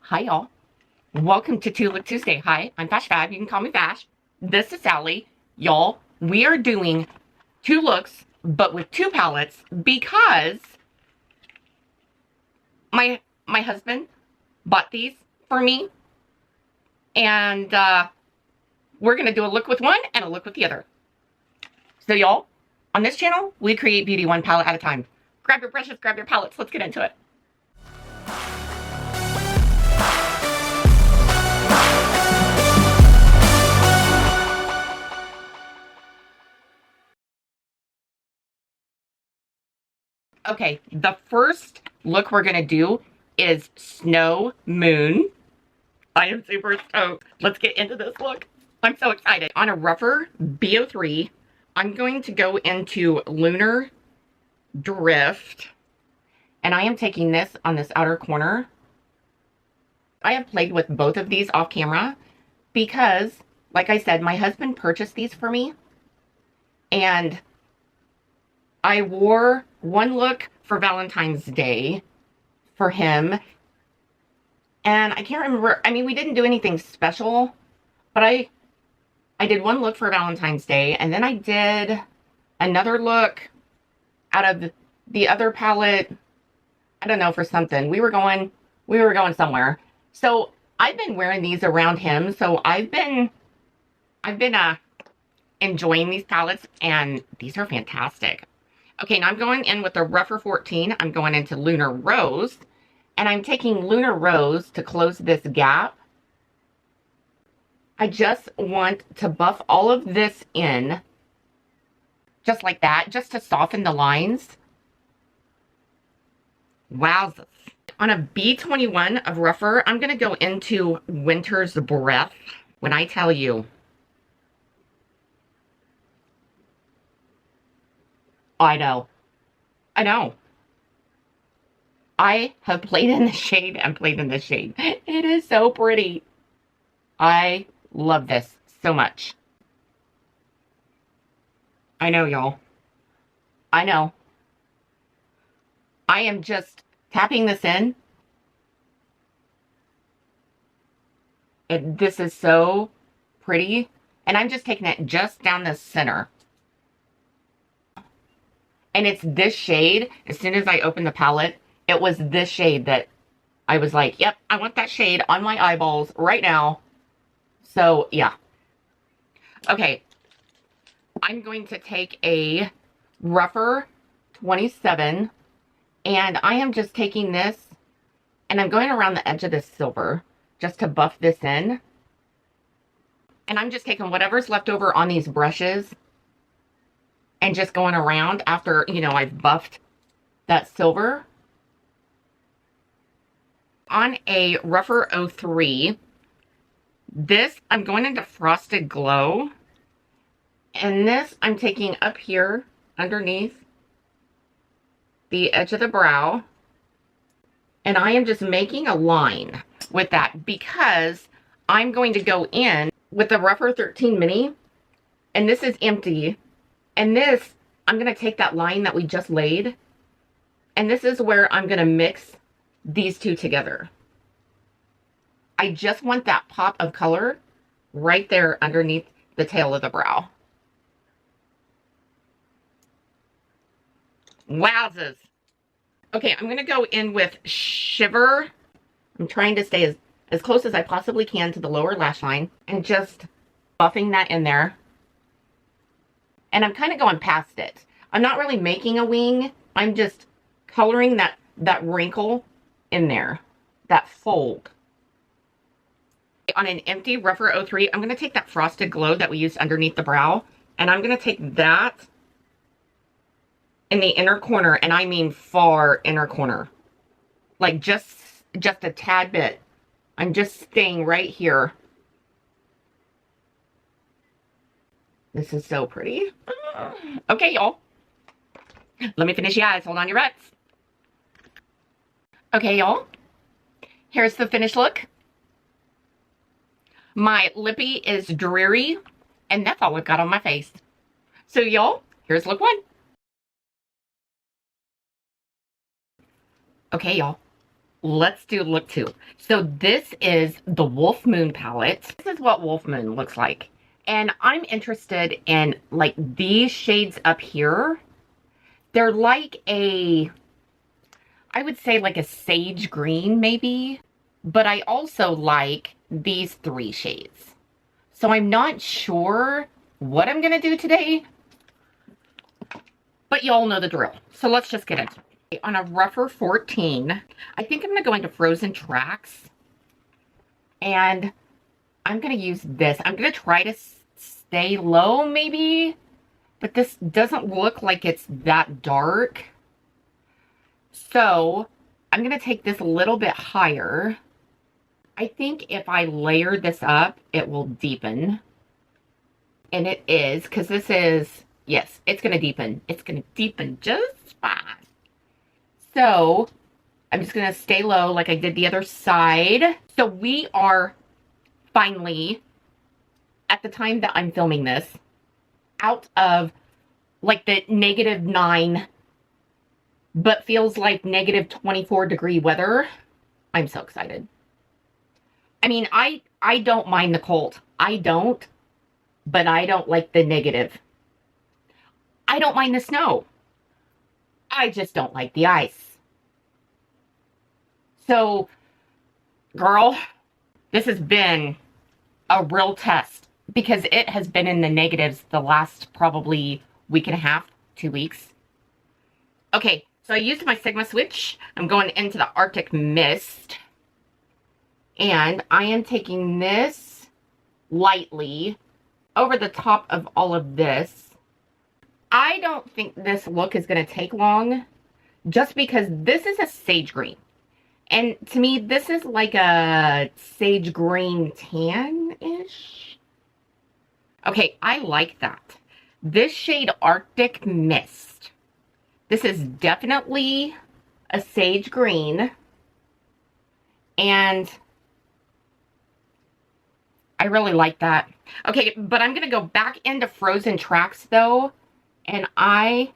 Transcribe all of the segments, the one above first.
Hi, y'all. Welcome to Two Look Tuesday. Hi, I'm Fash Fab. You can call me Fash. This is Sally. Y'all, we are doing two looks, but with two palettes because my husband bought these for me. And we're going to do a look with one and a look with the other. So, y'all, on this channel, we create beauty one palette at a time. Grab your brushes, grab your palettes. Let's get into it. Okay, the first look we're going to do is Snow Moon. I am super stoked. Let's get into this look. I'm so excited. On a rougher B03, I'm going to go into Lunar Drift. And I am taking this on this outer corner. I have played with both of these off camera because, like I said, my husband purchased these for me. And I wore one look for Valentine's Day for him. And I can't remember. I mean, we didn't do anything special, but I did one look for Valentine's Day, and then I did another look out of the other palette. I don't know, for something. We were going somewhere. So I've been wearing these around him. So I've been enjoying these palettes, and these are fantastic. Okay, now I'm going in with the rougher 14. I'm going into Lunar Rose, and I'm taking Lunar Rose to close this gap. I just want to buff all of this in, just like that, just to soften the lines. Wowzers. On a B21 of rougher, I'm going to go into Winter's Breath. When I tell you, I know. I have played in the shade and played in the shade. It is so pretty. I love this so much. I know, y'all. I know. I am just tapping this in. This is so pretty. And I'm just taking it just down the center. And it's this shade. As soon as I opened the palette, it was this shade that I was like, yep, I want that shade on my eyeballs right now. So, yeah. Okay. I'm going to take a rougher 27, and I am just taking this, and I'm going around the edge of this silver just to buff this in. And I'm just taking whatever's left over on these brushes and just going around after, you know, I've buffed that silver. On a rougher 03, this, I'm going into Frosted Glow. And this, I'm taking up here underneath the edge of the brow. And I am just making a line with that because I'm going to go in with the rougher 13 mini. And this is empty. And this, I'm going to take that line that we just laid. And this is where I'm going to mix these two together. I just want that pop of color right there underneath the tail of the brow. Wowzers. Okay, I'm going to go in with Shiver. I'm trying to stay as close as I possibly can to the lower lash line and just buffing that in there. And I'm kind of going past it. I'm not really making a wing. I'm just coloring that wrinkle in there, that fold. On an empty rougher 03, I'm going to take that Frosted Glow that we used underneath the brow, and I'm going to take that in the inner corner, and I mean far inner corner. Like just a tad bit. I'm just staying right here. This is so pretty. Okay, y'all. Let me finish your eyes. Hold on your butts. Okay, y'all. Here's the finished look. My lippy is Dreary, and that's all we've got on my face. So, y'all, here's look one. Okay, y'all. let's do look 2. So this is the Wolf Moon palette. This is what Wolf Moon looks like. And I'm interested in like these shades up here. They're like a, I would say like a sage green maybe. But I also like these 3 shades. So I'm not sure what I'm going to do today. But you all know the drill. So let's just get into it. On a rougher 14, I think I'm going to go into Frozen Tracks. And I'm going to use this. I'm going to try to stay low maybe. But this doesn't look like it's that dark. So I'm going to take this a little bit higher. I think if I layer this up, it will deepen. And it is, because this is, yes, it's going to deepen. It's going to deepen just fine. So I'm just going to stay low like I did the other side. So we are finally, at the time that I'm filming this, out of like the -9, but feels like -24-degree weather. I'm so excited. I mean, I don't mind the cold. I don't, but I don't like the negative. I don't mind the snow. I just don't like the ice. So, girl, this has been a real test because it has been in the negatives the last probably week and a half, 2 weeks. Okay, so I used my Sigma switch. I'm going into the Arctic Mist. And I am taking this lightly over the top of all of this. I don't think this look is going to take long just because this is a sage green. And to me, this is like a sage green tan-ish. Okay, I like that. This shade Arctic Mist. This is definitely a sage green. And I really like that. Okay, but I'm going to go back into Frozen Tracks, though. And I'm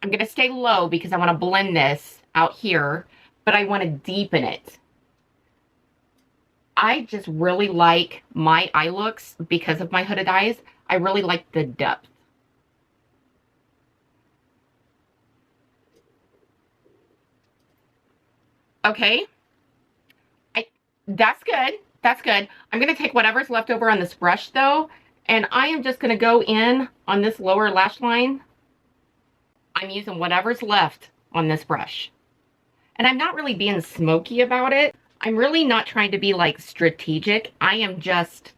going to stay low because I want to blend this out here. But I want to deepen it. I just really like my eye looks because of my hooded eyes. I really like the depth. Okay. That's good. That's good. I'm going to take whatever's left over on this brush, though, and I am just going to go in on this lower lash line. I'm using whatever's left on this brush. And I'm not really being smoky about it. I'm really not trying to be, like, strategic. I am just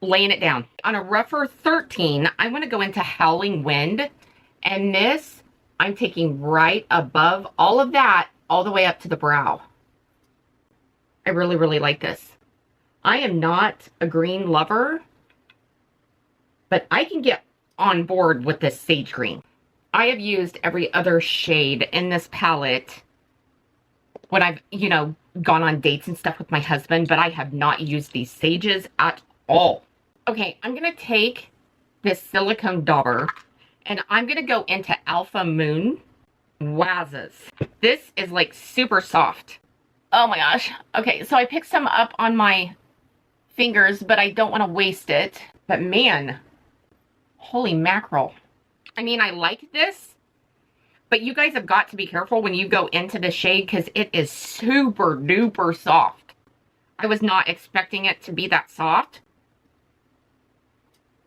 laying it down. On a rougher 13, I want to go into Howling Wind, and this, I'm taking right above all of that, all the way up to the brow. I really, really like this. I am not a green lover, but I can get on board with this sage green. I have used every other shade in this palette when I've, you know, gone on dates and stuff with my husband, but I have not used these sages at all. Okay, I'm going to take this silicone dauber, and I'm going to go into Alpha Moon. Wazzes. This is like super soft. Oh my gosh. Okay, so I picked some up on my fingers, but I don't want to waste it. But man, holy mackerel. I mean, I like this, but you guys have got to be careful when you go into the shade because it is super duper soft. I was not expecting it to be that soft.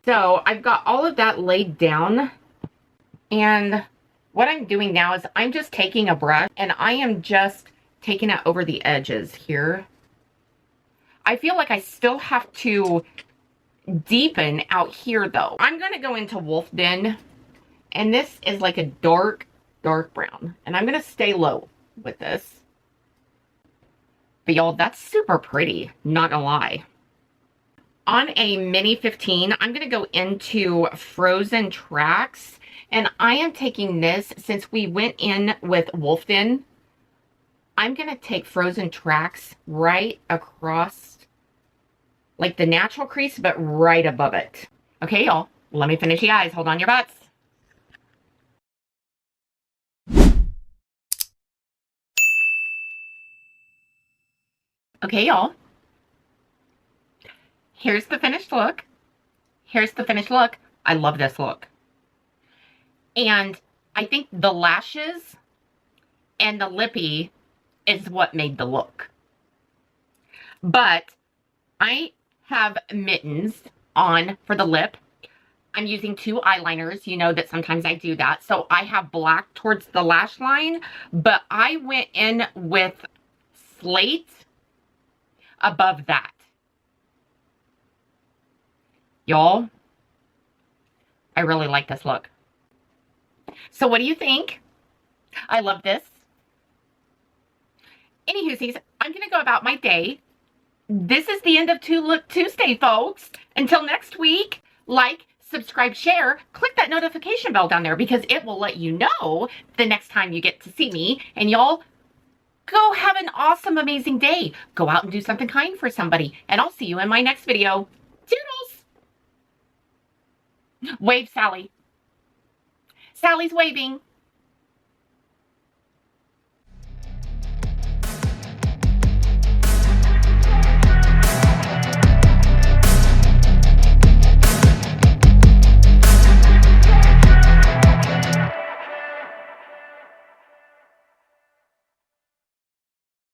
So I've got all of that laid down, and what I'm doing now is I'm just taking a brush and I am just taking it over the edges here. I feel like I still have to deepen out here though. I'm going to go into Wolf Den, and this is like a dark brown, and I'm going to stay low with this. But y'all, that's super pretty, not gonna lie. On a mini 15, I'm going to go into Frozen Tracks, and I am taking this, since we went in with Wolf Den, I'm going to take Frozen Tracks right across, like the natural crease, but right above it. Okay, y'all, let me finish the eyes. Hold on your butts. Okay, y'all. Here's the finished look. Here's the finished look. I love this look. And I think the lashes and the lippy is what made the look. But I have mittens on for the lip. I'm using 2 eyeliners. You know that sometimes I do that. So I have black towards the lash line, but I went in with slate above that. Y'all, I really like this look. So what do you think? I love this. Anywhoosies, I'm going to go about my day. This is the end of Two Look Tuesday, folks. Until next week, like, subscribe, share, click that notification bell down there because it will let you know the next time you get to see me. And y'all, go have an awesome, amazing day. Go out and do something kind for somebody. And I'll see you in my next video. Toodles! Wave, Sally. Sally's waving.